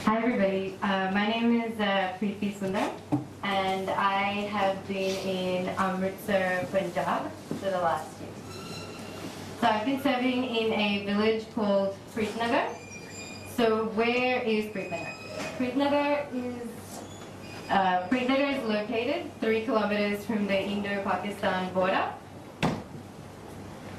Hi everybody, my name is Preethi Sundaram and I have been in Amritsar, Punjab for the last year. So I've been serving in a village called Preetnagar. So where is Preetnagar? Preetnagar is located 3 kilometers from the Indo-Pakistan border,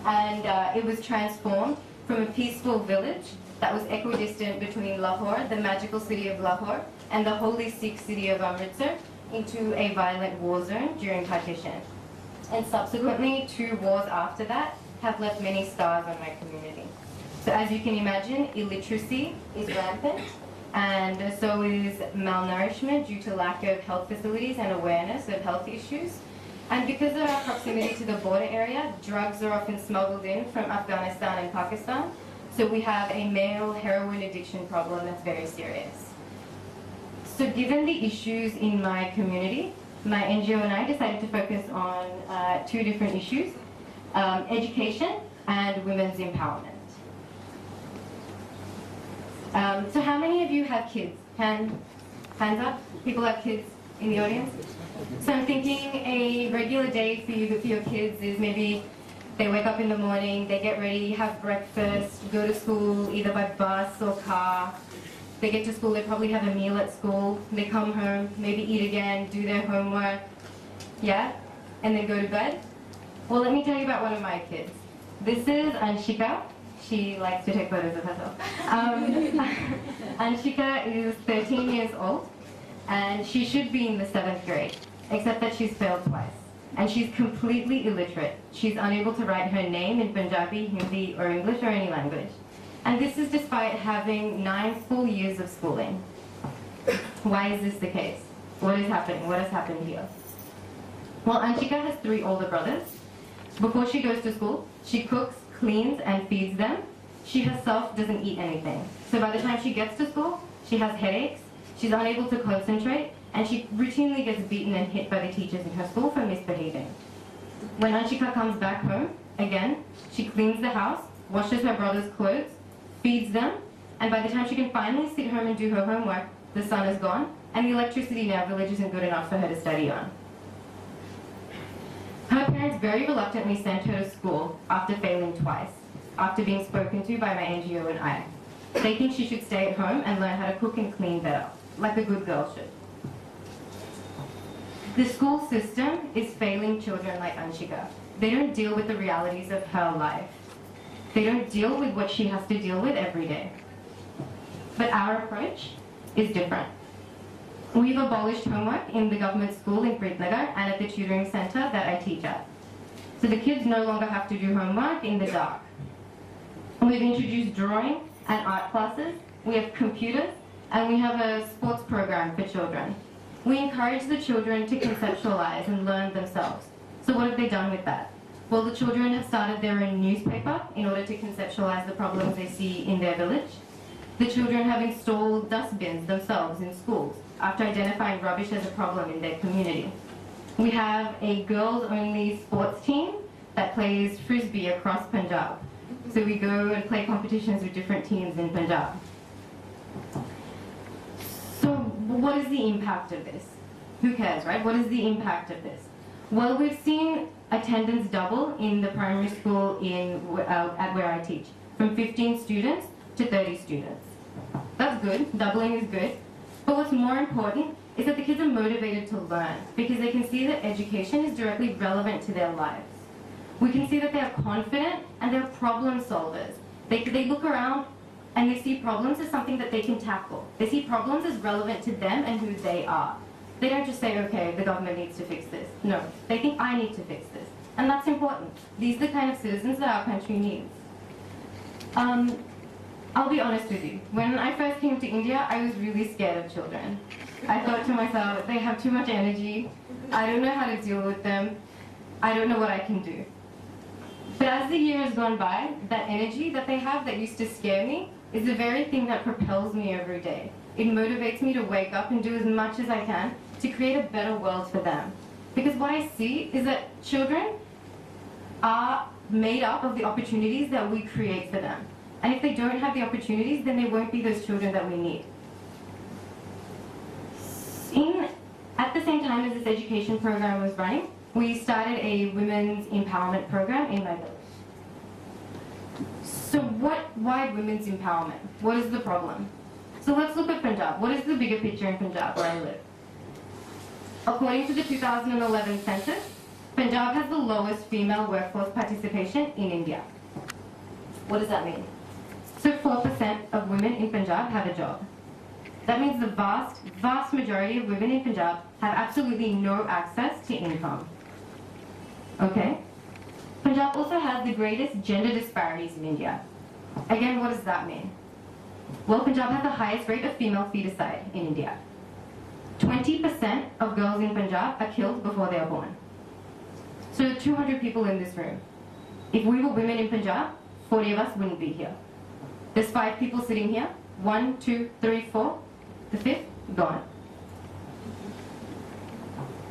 and it was transformed from a peaceful village that was equidistant between Lahore, the magical city of Lahore, and the holy Sikh city of Amritsar, into a violent war zone during partition. And subsequently, 2 wars after that have left many scars on my community. So as you can imagine, illiteracy is rampant, and so is malnourishment due to lack of health facilities and awareness of health issues. And because of our proximity to the border area, drugs are often smuggled in from Afghanistan and Pakistan. So we have a male heroin addiction problem that's very serious. So given the issues in my community, my NGO and I decided to focus on 2 different issues, education and women's empowerment. So how many of you have kids? Hands up. People have kids in the audience? So I'm thinking a regular day for your kids is maybe they wake up in the morning, they get ready, have breakfast, go to school either by bus or car. They get to school, they probably have a meal at school. They come home, maybe eat again, do their homework, yeah? And then go to bed. Well, let me tell you about one of my kids. This is Anshika. She likes to take photos of herself. Anshika is 13 years old, and she should be in the 7th grade, except that she's failed twice. And she's completely illiterate. She's unable to write her name in Punjabi, Hindi, or English, or any language. And this is despite having 9 full years of schooling. Why is this the case? What is happening? What has happened here? Well, Anshika has 3 older brothers. Before she goes to school, she cooks, cleans, and feeds them. She herself doesn't eat anything. So by the time she gets to school, she has headaches, she's unable to concentrate, and she routinely gets beaten and hit by the teachers in her school for misbehaving. When Anshika comes back home, again, she cleans the house, washes her brother's clothes, feeds them, and by the time she can finally sit home and do her homework, the sun is gone, and the electricity in our village isn't good enough for her to study on. Her parents very reluctantly sent her to school after failing twice, after being spoken to by my NGO and I. They think she should stay at home and learn how to cook and clean better, like a good girl should. The school system is failing children like Anshika. They don't deal with the realities of her life. They don't deal with what she has to deal with every day. But our approach is different. We've abolished homework in the government school in Preetnagar and at the tutoring center that I teach at. So the kids no longer have to do homework in the dark. We've introduced drawing and art classes, we have computers, and we have a sports program for children. We encourage the children to conceptualize and learn themselves. So what have they done with that? Well, the children have started their own newspaper in order to conceptualize the problems they see in their village. The children have installed dustbins themselves in schools after identifying rubbish as a problem in their community. We have a girls-only sports team that plays frisbee across Punjab. So we go and play competitions with different teams in Punjab. So what is the impact of this? Who cares, right? What is the impact of this? Well, we've seen attendance double in the primary school at where I teach, from 15 students to 30 students. That's good, doubling is good. But what's more important is that the kids are motivated to learn because they can see that education is directly relevant to their lives. We can see that they're confident and they're problem solvers. They look around and they see problems as something that they can tackle. They see problems as relevant to them and who they are. They don't just say, okay, the government needs to fix this. No, they think I need to fix this. And that's important. These are the kind of citizens that our country needs. I'll be honest with you. When I first came to India, I was really scared of children. I thought to myself, they have too much energy. I don't know how to deal with them. I don't know what I can do. But as the year has gone by, that energy that they have that used to scare me is the very thing that propels me every day. It motivates me to wake up and do as much as I can to create a better world for them. Because what I see is that children are made up of the opportunities that we create for them. And if they don't have the opportunities, then they won't be those children that we need. At the same time as this education program was running, we started a women's empowerment program in my village. So why women's empowerment? What is the problem? So let's look at Punjab. What is the bigger picture in Punjab where I live? According to the 2011 census, Punjab has the lowest female workforce participation in India. What does that mean? So 4% of women in Punjab have a job. That means the vast majority of women in Punjab have absolutely no access to income. Okay? Punjab also has the greatest gender disparities in India. Again, what does that mean? Well, Punjab has the highest rate of female feticide in India. 20% of girls in Punjab are killed before they are born. So 200 people in this room. If we were women in Punjab, 40 of us wouldn't be here. There's 5 people sitting here. 1, 2, 3, 4. The 5th, gone.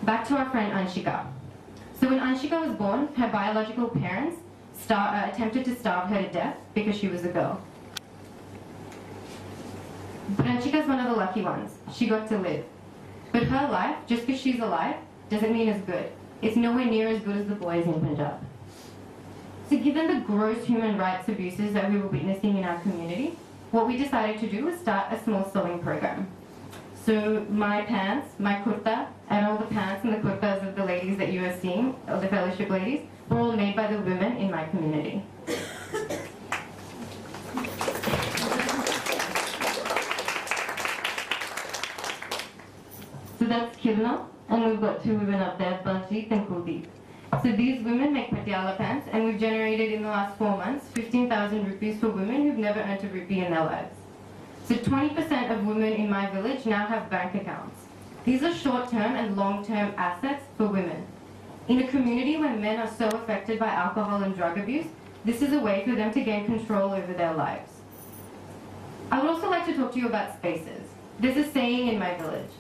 Back to our friend Anshika. So when Anshika was born, her biological parents attempted to starve her to death because she was a girl. But Anshika's one of the lucky ones. She got to live. But her life, just because she's alive, doesn't mean it's good. It's nowhere near as good as the boys in Punjab. So given the gross human rights abuses that we were witnessing in our community, what we decided to do was start a small sewing program. So my pants, my kurta, and all the pants and the kurtas of the ladies that you are seeing, of the fellowship ladies, were all made by the women in my community. So that's Kirna, and we've got 2 women up there, Baljeet and Kuldeep. So these women make patiala pants, and we've generated in the last 4 months 15,000 rupees for women who've never earned a rupee in their lives. So 20% of women in my village now have bank accounts. These are short-term and long-term assets for women. In a community where men are so affected by alcohol and drug abuse, this is a way for them to gain control over their lives. I would also like to talk to you about spaces. There's a saying in my village: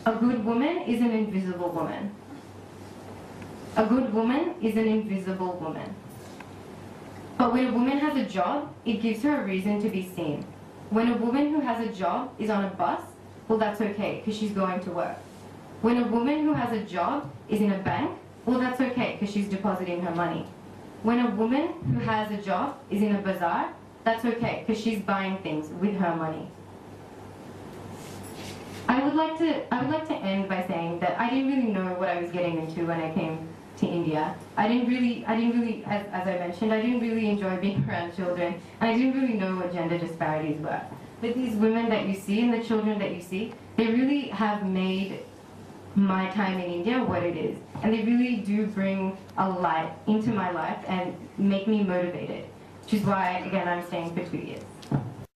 a good woman is an invisible woman. A good woman is an invisible woman. But when a woman has a job, it gives her a reason to be seen. When a woman who has a job is on a bus, well, that's okay, because she's going to work. When a woman who has a job is in a bank, well, that's okay, because she's depositing her money. When a woman who has a job is in a bazaar, that's okay, because she's buying things with her money. I would like to end by saying that I didn't really know what I was getting into when I came to India. I didn't really, as I mentioned, I didn't really enjoy being around children, and I didn't really know what gender disparities were. But these women that you see and the children that you see, they really have made my time in India what it is. And they really do bring a light into my life and make me motivated, which is why, again, I'm staying for 2 years.